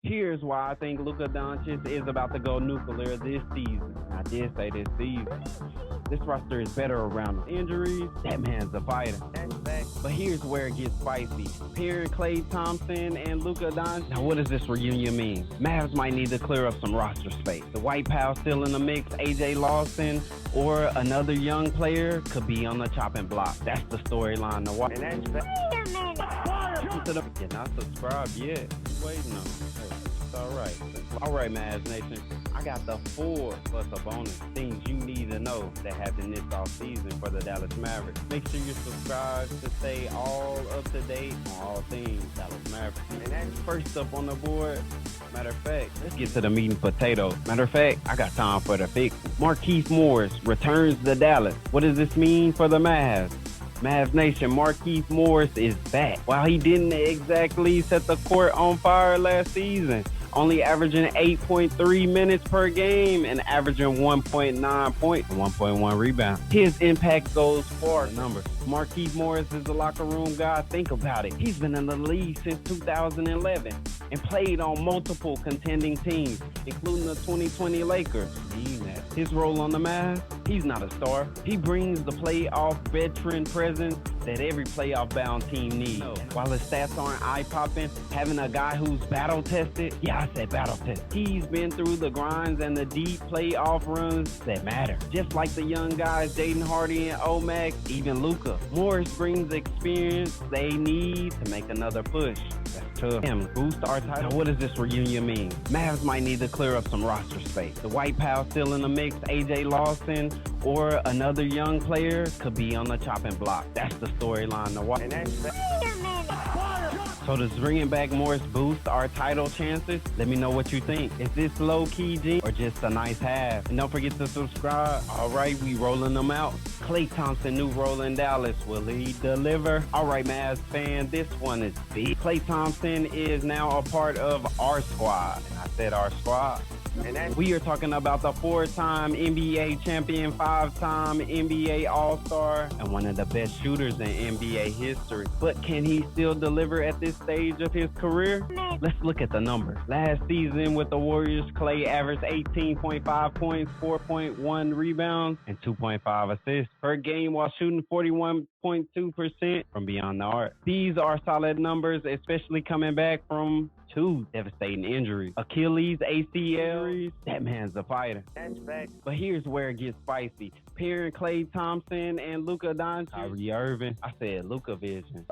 Here's why I think Luka Doncic is about to go nuclear this season. I did say this season. This roster is better around injuries. That man's a fighter. That's fact. But here's where it gets spicy. Pairing Klay Thompson and Luka Doncic. Now, what does this reunion mean? Mavs might need to clear up some roster space. The White Pal still in the mix. AJ Lawson or another young player could be on the chopping block. That's the storyline to watch. And that's You're not subscribed yet. You waiting on? It's all right. All right, Mavs Nation. I got the 4 plus a bonus things you need to know that happened this offseason for the Dallas Mavericks. Make sure you subscribe to stay all up to date on all things Dallas Mavericks. And that's first up on the board. Matter of fact, let's get to the meat and potatoes. Matter of fact, I got time for the fix. Markieff Morris returns to Dallas. What does this mean for the Mavs? Mavs Nation, Markieff Morris is back. While he didn't exactly set the court on fire last season, only averaging 8.3 minutes per game and averaging 1.9 points and 1.1 rebounds. His impact goes far. Numbers. Markieff Morris is a locker room guy. Think about it. He's been in the league since 2011 and played on multiple contending teams, including the 2020 Lakers. His role on the Mavs, he's not a star. He brings the playoff veteran presence that every playoff-bound team needs. While his stats aren't eye-popping, having a guy who's battle-tested, I said battle-tested. He's been through the grinds and the deep playoff runs that matter. Just like the young guys, Jaden Hardy and Omax, even Luka. Morris brings experience they need to make another push. That's tough. Boost our title. Now, what does this reunion mean? Mavs might need to clear up some roster space. The White Pal still in the mix. AJ Lawson or another young player could be on the chopping block. That's the storyline to watch. So does bringing back Morris boost our title chances? Let me know what you think. Is this low-key G or just a nice half? And don't forget to subscribe. All right, we rolling them out. Klay Thompson, new role in Dallas. Will he deliver? All right, Mavs fan, this one is big. Klay Thompson is now a part of our squad. And I said our squad. And we are talking about the 4-time NBA champion, 5-time NBA All-Star, and one of the best shooters in NBA history. But can he still deliver at this stage of his career? Let's look at the numbers. Last season with the Warriors, Klay averaged 18.5 points, 4.1 rebounds, and 2.5 assists per game while shooting 41.2% from beyond the arc. These are solid numbers, especially coming back from 2 devastating injuries. Achilles, ACL, that man's a fighter. That's fact. But here's where it gets spicy. Pairing Klay Thompson and Luka Doncic, Kyrie Irving. I said Luka vision.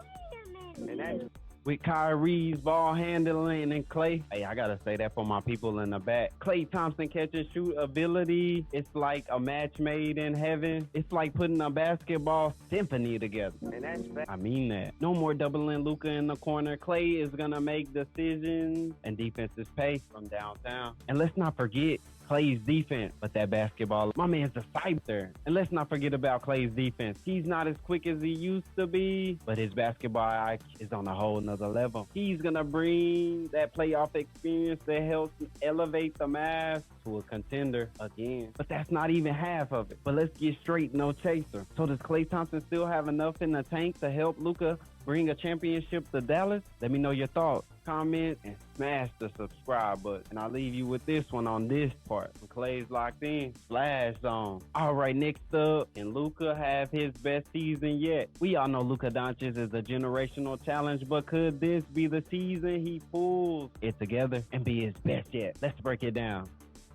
And that's with Kyrie's ball handling and Klay. Hey, I gotta say that for my people in the back. Klay Thompson catch and shoot ability. It's like a match made in heaven. It's like putting a basketball symphony together. And that's fact. I mean that. No more doubling Luka in the corner. Klay is gonna make decisions and defenses pay from downtown. And let's not forget Klay's defense, but that basketball, my man's a sniper. And let's not forget about Klay's defense. He's not as quick as he used to be, but his basketball IQ is on a whole nother level. He's gonna bring that playoff experience that helps elevate the Mavs to a contender again. But that's not even half of it. But let's get straight, no chaser. So does Klay Thompson still have enough in the tank to help Luka bring a championship to Dallas? Let me know your thoughts. Comment and smash the subscribe button. And I'll leave you with this one on this part. When Klay's locked in, Splash Zone. All right, next up, can Luka have his best season yet? We all know Luka Doncic is a generational challenge, but could this be the season he pulls it together and be his best yet? Let's break it down.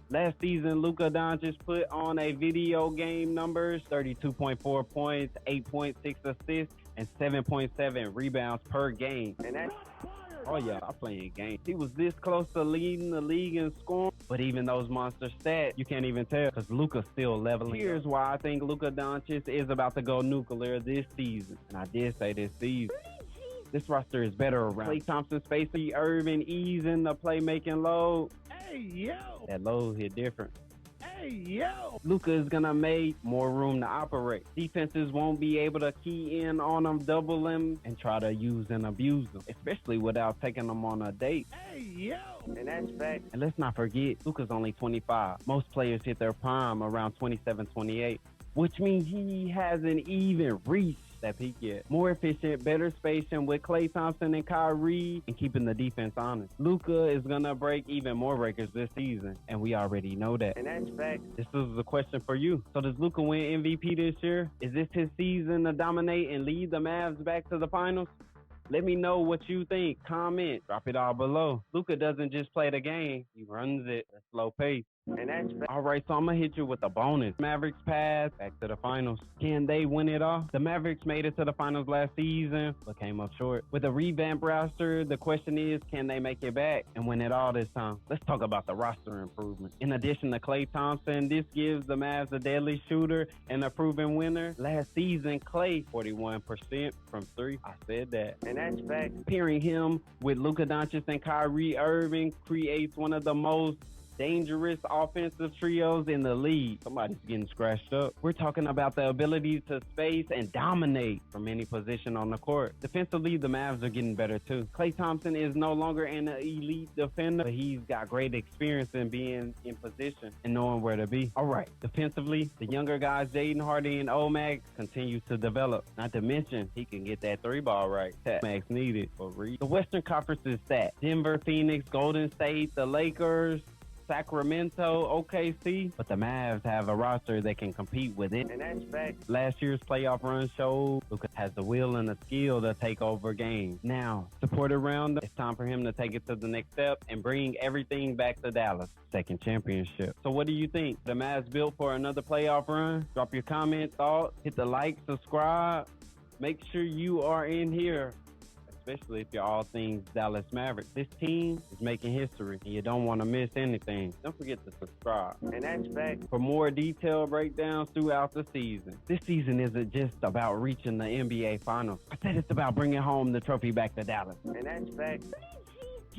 Last season, Luka Doncic put on a video game numbers, 32.4 points, 8.6 assists, and 7.7 rebounds per game. And that's oh yeah, I'm playing games. He was this close to leading the league in scoring, but even those monster stats, you can't even tell because Luka's still leveling. Here's why I think Luka Doncic is about to go nuclear this season. And I did say this season. This roster is better around. Klay Thompson, Spacey, Irving, easing the playmaking load. Hey, yo. That load hit different. Hey, yo. Luka is going to make more room to operate. Defenses won't be able to key in on him, double him, and try to use and abuse him, especially without taking them on a date. Hey, yo. And that's fact. And let's not forget, Luka's only 25. Most players hit their prime around 27, 28, which means he hasn't even reached that peak yet. More efficient, better spacing with Klay Thompson and Kyrie and keeping the defense honest. Luka is going to break even more records this season, and we already know that. And that's fact. This is the question for you. So does Luka win MVP this year? Is this his season to dominate and lead the Mavs back to the finals? Let me know what you think. Comment. Drop it all below. Luka doesn't just play the game. He runs it at a slow pace. And that's all right, so I'm going to hit you with a bonus. Mavericks pass back to the finals. Can they win it all? The Mavericks made it to the finals last season, but came up short. With a revamped roster, the question is, can they make it back and win it all this time? Let's talk about the roster improvement. In addition to Klay Thompson, this gives the Mavs a deadly shooter and a proven winner. Last season, Klay, 41% from three. I said that. And that's fact. Pairing him with Luka Doncic and Kyrie Irving creates one of the most dangerous offensive trios in the league. Somebody's getting scratched up. We're talking about the ability to space and dominate from any position on the court. Defensively, the Mavs are getting better too. Klay Thompson is no longer an elite defender, but he's got great experience in being in position and knowing where to be. All right, defensively, the younger guys, Jaden Hardy and Omax, continue to develop. Not to mention, he can get that three ball right. That Max needed for Reed. The Western Conference is stacked. Denver, Phoenix, Golden State, the Lakers, Sacramento, OKC, but the Mavs have a roster that can compete with it. And that's fact. Last year's playoff run showed Luka has the will and the skill to take over games. Now, support around him, it's time for him to take it to the next step and bring everything back to Dallas. Second championship. So what do you think? The Mavs built for another playoff run? Drop your comment, thoughts, hit the like, subscribe. Make sure you are in here, especially if you're all things Dallas Mavericks. This team is making history, and you don't want to miss anything. Don't forget to subscribe. And that's fact. For more detailed breakdowns throughout the season. This season isn't just about reaching the NBA Finals. I said it's about bringing home the trophy back to Dallas. And that's fact.